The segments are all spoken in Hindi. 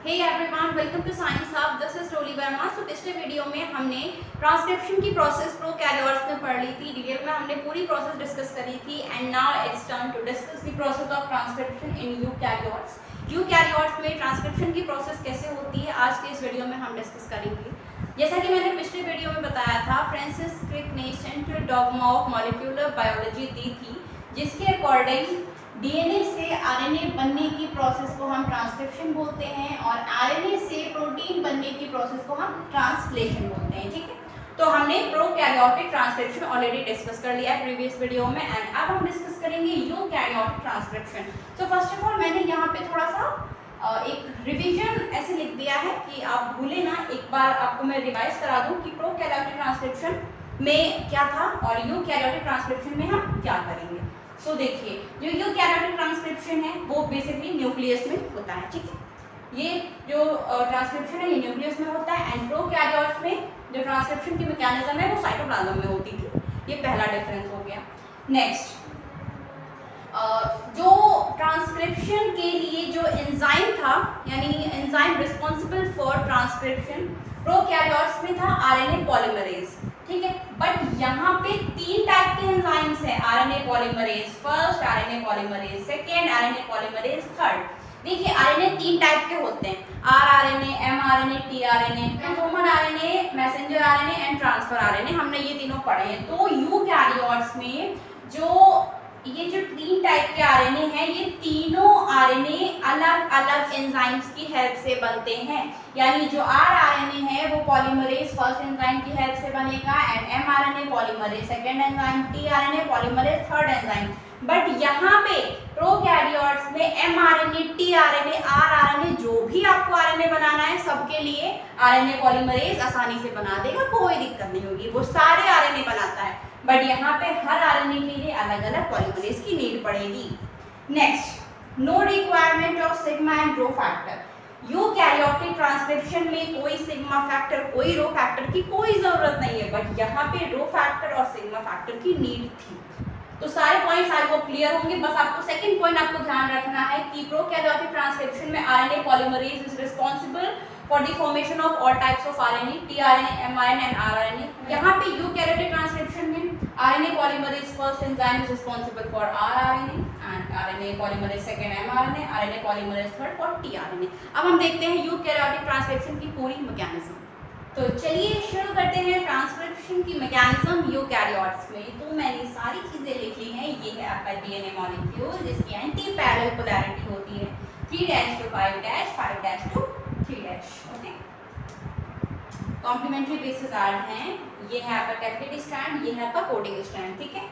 Hey everyone, welcome to science hub. This is Roli Verma. So पिछले वीडियो में हमने ट्रांसक्रिप्शन की प्रोसेस प्रोकैरियोट्स में पढ़ ली थी। डिटेल में हमने पूरी प्रोसेस डिस्कस करी थी and now it's turn to discuss the process of transcription in eukaryotes. Eukaryotes में ट्रांसक्रिप्शन की प्रोसेस कैसे होती है आज के इस वीडियो में हम डिस्कस करेंगे। जैसा कि मैंने पिछले वीडियो में बताया था, फ्रांसिस क्रिक ने central dogma of molecular biology दी थी, जिसके अकॉर्डिंग डीएनए से आरएनए बनने की प्रोसेस को हम ट्रांसक्रिप्शन बोलते हैं और आरएनए से प्रोटीन बनने की प्रोसेस को हम ट्रांसलेशन बोलते हैं। ठीक है, तो हमने प्रोकैरियोटिक ट्रांसक्रिप्शन ऑलरेडी डिस्कस कर लिया है प्रीवियस वीडियो में एंड अब हम डिस्कस करेंगे यूकैरियोटिक ट्रांसक्रिप्शन। तो फर्स्ट ऑफ ऑल मैंने यहाँ पे थोड़ा सा एक रिवीजन ऐसे लिख दिया है कि आप भूले ना, एक बार आपको मैं रिवाइज करा दूं कि प्रोकैरियोटिक ट्रांसक्रिप्शन में क्या था और यूकैरियोटिक ट्रांसक्रिप्शन में हम क्या करेंगे। सो देखिए, जो यूकैरियोटिक ट्रांसक्रिप्शन है वो बेसिकली न्यूक्लियस में होता है। ठीक है, ये जो ट्रांसक्रिप्शन है ये न्यूक्लियस में होता है एंड प्रोकैरियोट्स में जो ट्रांसक्रिप्शन की मैकेनिज्म है वो साइटोप्लाज्म में होती थी। ये पहला डिफरेंस हो गया। नेक्स्ट, जो ट्रांसक्रिप्शन के लिए जो एंजाइम था, यानी enzyme responsible for transcription prokaryotes में था आरएनए पॉलीमरेज। ठीक है, बट यहाँ पे तीन टाइप के एंजाइम्स हैं, RNA polymerase first, RNA polymerase second, RNA polymerase third. देखिए, आरएनए तीन टाइप के होते हैं, rRNA, mRNA, tRNA, transformer RNA, messenger RNA and transfer RNA. हमने ये तीनों पढ़े हैं। तो यूकैरियोट्स में ये जो तीन टाइप के आरएनए हैं, ये तीनों आरएनए अलग अलग एंजाइम्स की हेल्प से बनते हैं। यानी जो आरआरएनए है वो पॉलीमरेज फर्स्ट एंजाइम की हेल्प से बनेगा and mRNA polymerase second enzyme, tRNA polymerase third enzyme. But यहाँ पे प्रोकैरियोट्स में एमआरएनए, टीआरएनए, आरआरएनए, जो भी आपको आरएनए बनाना है सबके लिए आरएनए पॉलीमरेज आसानी से बना देगा, कोई दिक्कत नहीं होगी, वो सारे आरएनए बनाता है। बट यहाँ पे हर आरएनए के लिए अलग अलग पॉलीमरेज की नीड पड़ेगी। Next, no requirement of sigma and rho factor. Eukaryotic transcription में कोई सिग्मा फैक्टर, कोई रो फैक्टर की कोई जरूरत नहीं है, बट यहाँ पे रो फैक्टर और सिग्मा फैक्टर की नीड थी। तो सारे पॉइंट्स आपको क्लियर होंगे। बस आपको सेकंड पॉइंट आपको ध्यान रखना है कि प्रोकैरियोटिक ट्रांसक्रिप्शन में RNA polymerase is responsible for the formation of all types of RNA, tRNA, mRNA and RNA. यहाँ पे यूकैरियोटिक ट्रांसक्रिप्शन में RNA polymerase first enzyme is responsible for rRNA and RNA polymerase second mRNA, RNA polymerase third for tRNA. अब हम देखते हैं यूकैरियोटिक ट्रांसक्रिप्शन की पूरी मैकेनिज्म। तो चलिए शुरू करते हैं ट्रांसक्रिप्शन की मैकेनिज्म यूकैरियोट्स में। तो मैंने सारी चीजें लिख ली हैं। ये है आपका डीएनए मॉलिक्यूल जिसकी एंटी पैरेलल पोलैरिटी होती है 3' to 5', 5' to 3'। Okay, complementary basis art हैं। ये है आपका कैप्टिव स्ट्रैंड, ये है आपका कोडिंग स्ट्रैंड। ठीक है,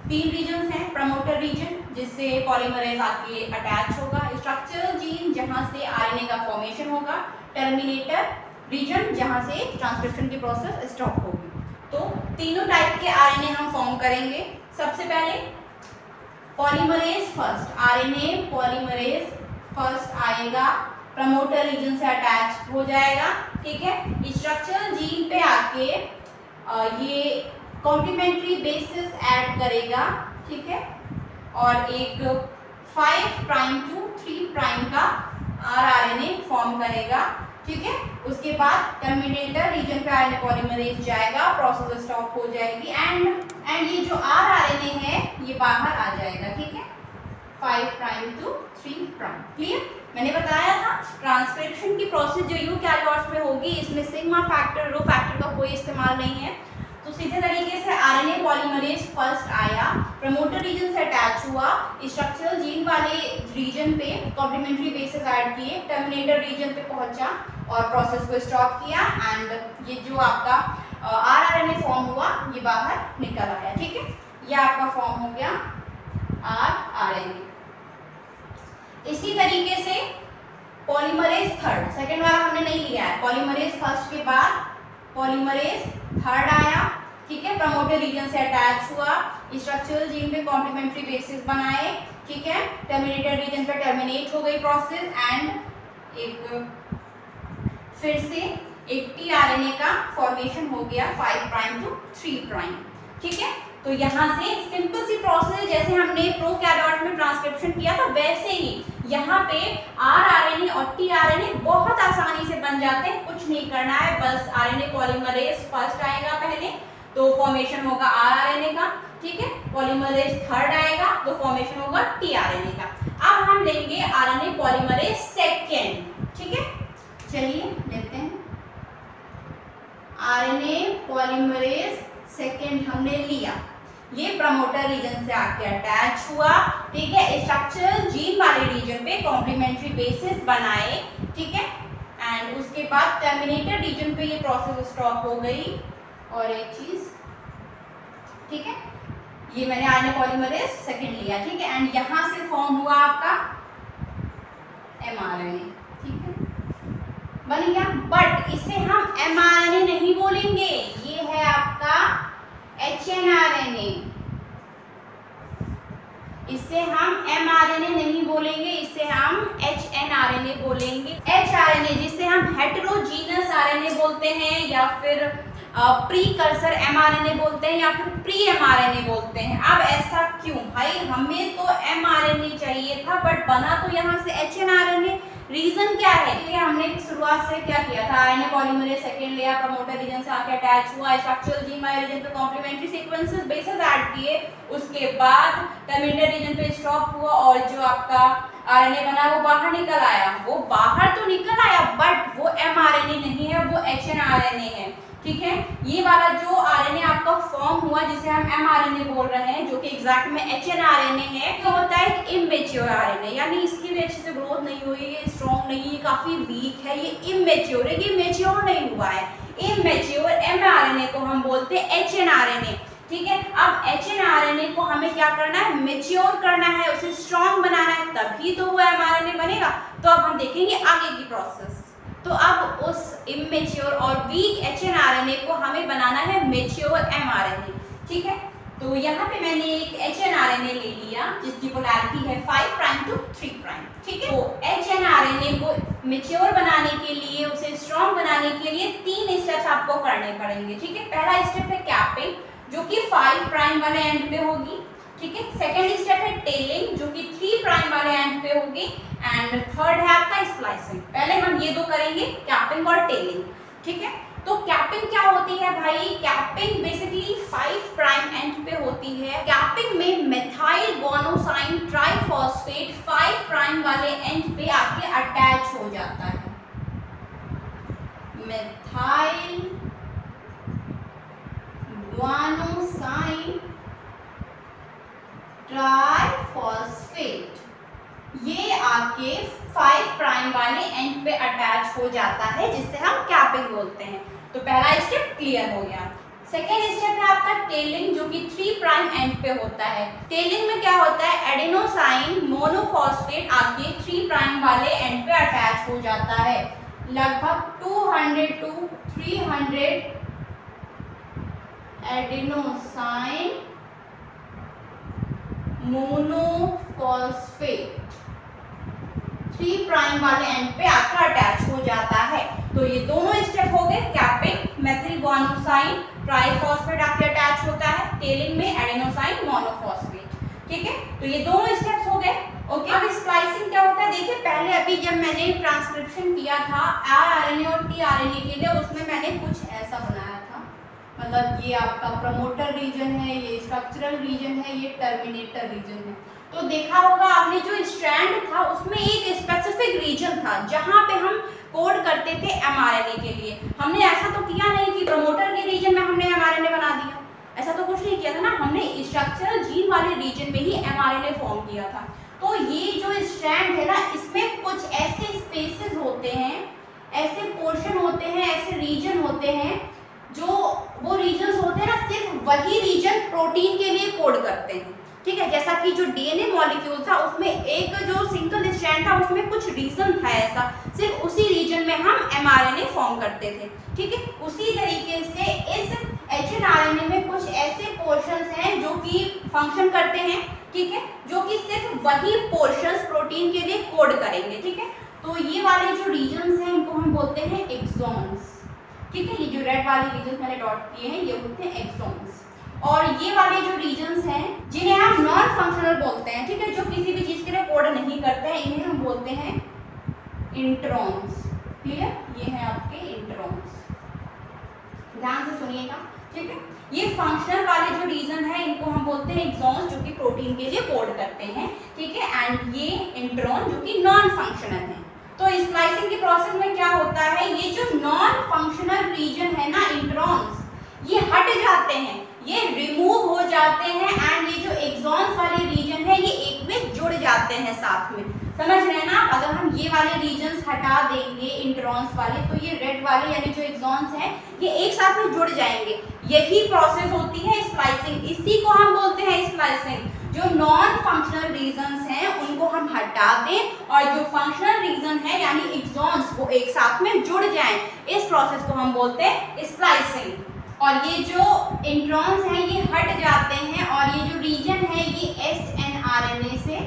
तीन रीजन्स हैं, प्रमोटर रीजन जिससे पॉलीमरेज आके अटैच होगा, स्ट्रक्चरल जीन जहां से आरएनए का फॉर्मेशन होगा, टर्मिनेटर रीजन जहां से ट्रांसक्रिप्शन की प्रोसेस स्टॉप होगी। तो तीनों टाइप के आरएनए हम फॉर्म करेंगे। सबसे पहले polymerase first, RNA polymerase first आएगा, प्रमोटर रीजन से अटैच हो जाएगा। ठीक है, स्ट्रक्चरल जीन पे आके ये कॉम्प्लीमेंट्री बेसिस ऐड करेगा। ठीक है, और एक 5' to 3' का आरआरएनए फॉर्म करेगा। ठीक है, उसके बाद टर्मिनेटर रीजन पे आरएनए पॉलीमरेज जाएगा, प्रोसेस स्टॉप हो जाएगी एंड ये जो आरआरएनए है ये बाहर आ जाएगा। ठीक है, 5' to 3'। क्लियर? मैंने बताया था ट्रांसक्रिप्शन की प्रोसेस जो यूकैरियोट्स में होगी इसमें सिग्मा फैक्टर, रो फैक्टर का कोई इस्तेमाल नहीं है। तो सीधे तरीके से आरएनए पॉलीमरेज फर्स्ट आया, प्रमोटर रीजन से अटैच हुआ, स्ट्रक्चरल जीन वाले रीजन पे कॉम्प्लीमेंट्री बेसिस ऐड किए, टर्मिनेटर रीजन पे पहुंचा और प्रोसेस को स्टॉप किया एंड ये जो आपका आरआरएनए फॉर्म हुआ ये बाहर निकल आया। ठीक है, ये आपका फॉर्म हो गया आरआरएनए। इसी तरीके से पॉलीमरेज थर्ड, सेकेंड वाला हमने नहीं लिया है, पॉलीमरेज फर्स्ट के बाद पॉलीमरेज थर्ड आया। ठीक है, प्रमोटर रीजन से अटैच हुआ, स्ट्रक्चरल जीन पे कॉम्प्लीमेंट्री बेसिस बनाए। ठीक है, टर्मिनेटर रीजन पे टर्मिनेट हो गई प्रोसेस एंड एक फिर से एक टीआरएनए का फॉर्मेशन हो गया 5' to 3'। ठीक है, तो यहाँ से सिंपल सी प्रोसेस जैसे हमने प्रोकैरियोट में ट्रांसक्रिप्शन किया था वैसे ही यहाँ पे rRNA और tRNA बहुत आसानी से बन जाते हैं, कुछ नहीं करना है, बस RNA पॉलीमरेज फर्स्ट आएगा पहले तो फॉर्मेशन होगा rRNA का, ठीक है, पॉलीमरेज थर्ड आएगा तो फॉर्मेशन होगा tRNA का। अब हम लेंगे RNA पॉलीमरेज सेकेंड, ठीक है, चलिए लेते हैं RNA पॉलीमरेज सेकेंड हमने लिया, ये प्रमोटर रीजन से आके अटैच हुआ, ठीक है, स्ट्रक्चरल जीन वाले रीजन पे कॉम्प्लीमेंट्री बेसिस बनाए, ठीक है, एंड उसके बाद टर्मिनेटर रीजन पे ये प्रोसेस स्टॉप हो गई। और एक चीज, ठीक है, ये मैंने RNA पॉलीमरेज सेकेंड लिया, ठीक है, एंड यहां से फॉर्म हुआ आपका mRNA, ठीक है, बन गया, बट इसे हम mRNA नहीं बोलेंगे, ये है आपका hnRNA, इसे हम mRNA नहीं बोलेंगे, इसे हम hnRNA बोलेंगे। hRNA जिसे हम हेटेरोजीनस RNA बोलते हैं या फिर प्रीकर्सर mRNA बोलते हैं या फिर प्री mRNA बोलते हैं। अब ऐसा क्यों भाई, हमें तो mRNA चाहिए था बट बना तो यहाँ से hnRNA, रीजन क्या है? इसलिए हमने शुरुआत से क्या किया था, RNA पॉलीमरेज सेकेंड लिया, प्रमोटर रीजन से आके अटैच हुआ, स्ट्रक्चरल जीन वाले रीजन पे कॉम्प्लीमेंट्री सीक्वेंसेस बेसिस ऐड किए, उसके बाद टर्मिनेटर रीजन पे स्टॉप हुआ और जो आपका RNA बना वो बाहर निकल आया, वो बाहर तो निकल आया बट वो mRNA नहीं है, वो hnRNA है, ठीक है। ये वाला जो RNA आपका फॉर्म हुआ जिसे हम mRNA बोल रहे हैं, जो कि एग्जैक्ट में hnRNA है, तो होता है एक इमेच्योर RNA, यानी इसकी भी अच्छे से ग्रोथ नहीं हुई, ये स्ट्रॉन्ग नहीं है, काफी वीक है, ये इमेच्योर है, ये मैच्योर नहीं हुआ है। इमेच्योर mRNA को हम बोलते हैं hnRNA, ठीक है। अब hnRNA को हमें क्या करना है, मैच्योर करना है, उसे स्ट्रॉन्ग बनाना है, तभी तो वो mRNA बनेगा। तो अब हम देखेंगे आगे की प्रोसेस। तो अब उस इमेच्योर और वीक hnRNA को हमें बनाना है मैच्योर mRNA, ठीक है। तो यहाँ पे मैंने एक hnRNA ले लिया जिसकी पोलैरिटी है 5 प्राइम टू 3 प्राइम, ठीक है। तो hnRNA को मैच्योर बनाने के लिए, उसे स्ट्रॉन्ग बनाने के लिए 3 स्टेप्स आपको करने पड़ेंगे, ठीक है। पहला स्टेप है कैपिंग, जो कि 5 प्राइम वाले एंड पे होगी, ठीक है। सेकेंड स्टेप है टेलिंग, जो कि 3 प्राइम वाले एंड पे होगी, एंड थर्ड है आपका स्प्लाइसिंग। पहले हम ये दो करेंगे, कैपिंग और टेलिंग, ठीक है। तो कैपिंग क्या होती है भाई, कैपिंग बेसिकली 5 प्राइम एंड पे होती है। कैपिंग में मेथाइल गोनोसाइन ट्राइफॉस्फेट 5 प्राइम वाले एंड पे आके अटैच हो जाता है। मेथाइल ग्वानोसाइन ट्राइफॉस्फेट ये आके 5 प्राइम वाले एंड पे अटैच हो जाता है, जिससे हम कैपिंग बोलते हैं। तो पहला स्टेप क्लियर हो गया। सेकेंड स्टेप है आपका टेलिंग, जो कि 3 प्राइम एंड पे होता है। टेलिंग में क्या होता है, एडेनोसाइन मोनोफॉस्फेट आके 3 प्राइम वाले एंड पे अटैच हो जाता है। लगभग 200 to 300 एडेनोसाइन मोनोफॉस्फेट 3 प्राइम वाले एंड पे आकर अटैच हो जाता है। तो ये दोनों स्टेप हो गए, कैपिंग मेथिल गुआनोसाइन ट्राइफॉस्फेट आके अटैच होता है, टेलिंग में एडेनोसाइन मोनोफॉस्फेट, ठीक है। तो ये दोनों स्टेप्स हो गए, ओके। अब स्प्लाइसिंग क्या होता है, देखिए पहले अभी जब मैंने ट्रांसक्रिप्शन किया था rRNA और tRNA के लिए, उसमें मैंने कुछ ऐसा बनाया था, मतलब ये आपका प्रमोटर रीजन है, ये स्ट्रक्चरल रीजन है, ये टर्मिनेटर रीजन है। तो देखा होगा आपने जो स्ट्रैंड था उसमें एक स्पेसिफिक रीजन था जहां पे हम कोड करते थे mRNA के लिए। हमने ऐसा तो किया नहीं कि प्रमोटर के रीजन में हमने mRNA बना दिया, ऐसा तो कुछ नहीं किया था ना, हमने स्ट्रक्चरल जीन वाले रीजन में ही mRNA फॉर्म किया था। तो ये जो स्ट्रैंड है ना, इसमें कुछ ऐसे स्पेसेस होते हैं, ऐसे पोर्शन होते हैं, ऐसे रीजन होते हैं, जो वो रीजन्स होते हैं ना, सिर्फ वही रीजन प्रोटीन के लिए कोड करते हैं, ठीक है। जैसा कि जो डीएनए मॉलिक्यूल था उसमें एक जो सिंगल स्ट्रैंड था उसमें कुछ रीजन था ऐसा, सिर्फ उसी रीजन में हम mRNA फॉर्म करते थे, ठीक है। उसी तरीके से इस hnRNA में कुछ ऐसे पोर्शंस हैं जो कि फंक्शन करते हैं, ठीक है, जो कि सिर्फ वही पोर्शंस प्रोटीन के लिए कोड करेंगे, ठीक है। तो ये वाले जो रीजन्स हैं इनको हम बोलते हैं एक्सॉन्स, ठीक है। ये जो रेड वाले रीजन मैंने डॉट किए हैं ये होते हैं एक्सॉन्स। और ये वाले जो रीजन्स हैं जिन्हें हम नॉन फंक्शनल बोलते हैं, ठीक है, जो किसी भी चीज के लिए कोड नहीं करते हैं, इन्हें हम बोलते हैं इंट्रॉन्स। क्लियर? ये है आपके इंट्रॉन्स, ध्यान से सुनिएगा, ठीक है। ये फंक्शनल वाले जो रीजन है इनको हम बोलते हैं एक्सॉन्स, जो कि प्रोटीन के लिए कोड करते हैं, ठीक है। एंड ये इंट्रॉन जो कि नॉन फंक्शनल है। तो स्प्लाइसिंग के प्रोसेस में क्या होता है, ये जो नॉन फंक्शनल रीजन है ना इंट्रॉन्स, ये हट जाते हैं, ये रिमूव हो जाते हैं एंड ये जो एक्सॉन्स वाले रीजन है ये एक में जुड़ जाते हैं साथ में। समझ रहे हैं ना? अगर हम ये वाले रीजन्स हटा देंगे इंट्रॉन्स वाले, तो ये रेड वाले यानी जो एक्सॉन्स हैं ये एक साथ में जुड़ जाएंगे। यही प्रोसेस होती है स्प्लाइसिंग, इसी को हम बोलते हैं स्प्लाइसिंग। जो नॉन फंक्शनल रीजन्स हैं उनको हम हटा दें और जो फंक्शनल रीजन है यानी एक्सॉन्स वो एक साथ में जुड़ जाएं, इस प्रोसेस को हम बोलते हैं स्प्लाइसिंग। और ये जो इंट्रॉन्स हैं ये हट जाते हैं और ये जो रीजन है ये एसएनआरएनए से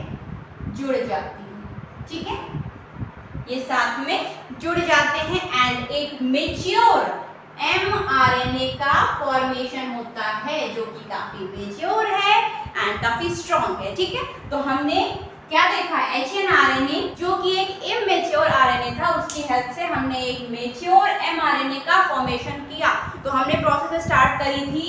जुड़ जाती है, ठीक है, ये साथ में जुड़ जाते हैं एंड एक मैच्योर एमआरएनए का फॉर्मेशन होता है जो कि काफी मैच्योर है एंड काफी स्ट्रॉन्ग है, ठीक है। तो हमने क्या देखा, एचएनआरएनए जो कि एक इमेच्योर आरएनए था, उसकी हेल्प से हमने एक मैच्योर एमआरएनए का फॉर्मेशन किया। तो हमने प्रोसेस स्टार्ट करी थी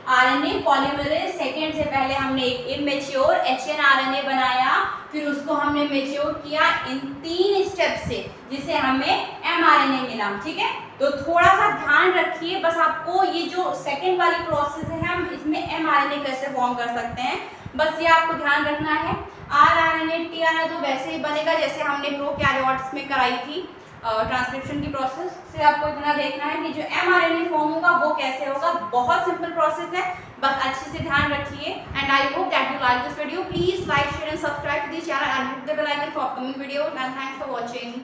आरएनए पॉलीमरेज, सेकेंड से पहले हमने एक इमेच्योर एचएनआरएनए बनाया, फिर उसको हमने मैच्योर किया इन 3 स्टेप से, जिसे हमें एमआरएनए मिला, ठीक है। तो थोड़ा सा ध्यान रखिए, बस आपको ये जो सेकेंड वाली प्रोसेस है हम इसमें एमआरएनए कैसे फॉर्म कर सकते हैं, बस ये आपको ध्यान रखना है। आरएनए टीआरएनए तो वैसे ही बनेगा जैसे हमने प्रोकैरियोट्स में कराई थी ट्रांसक्रिप्शन की प्रोसेस से। आपको इतना देखना है कि जो एमआरएनए फॉर्म होगा वो कैसे होगा, बहुत सिंपल प्रोसेस है, बस अच्छे से ध्यान रखिए। And I hope that you like this video, please like share and subscribe to this channel and hit the bell icon for upcoming video and thanks for watching.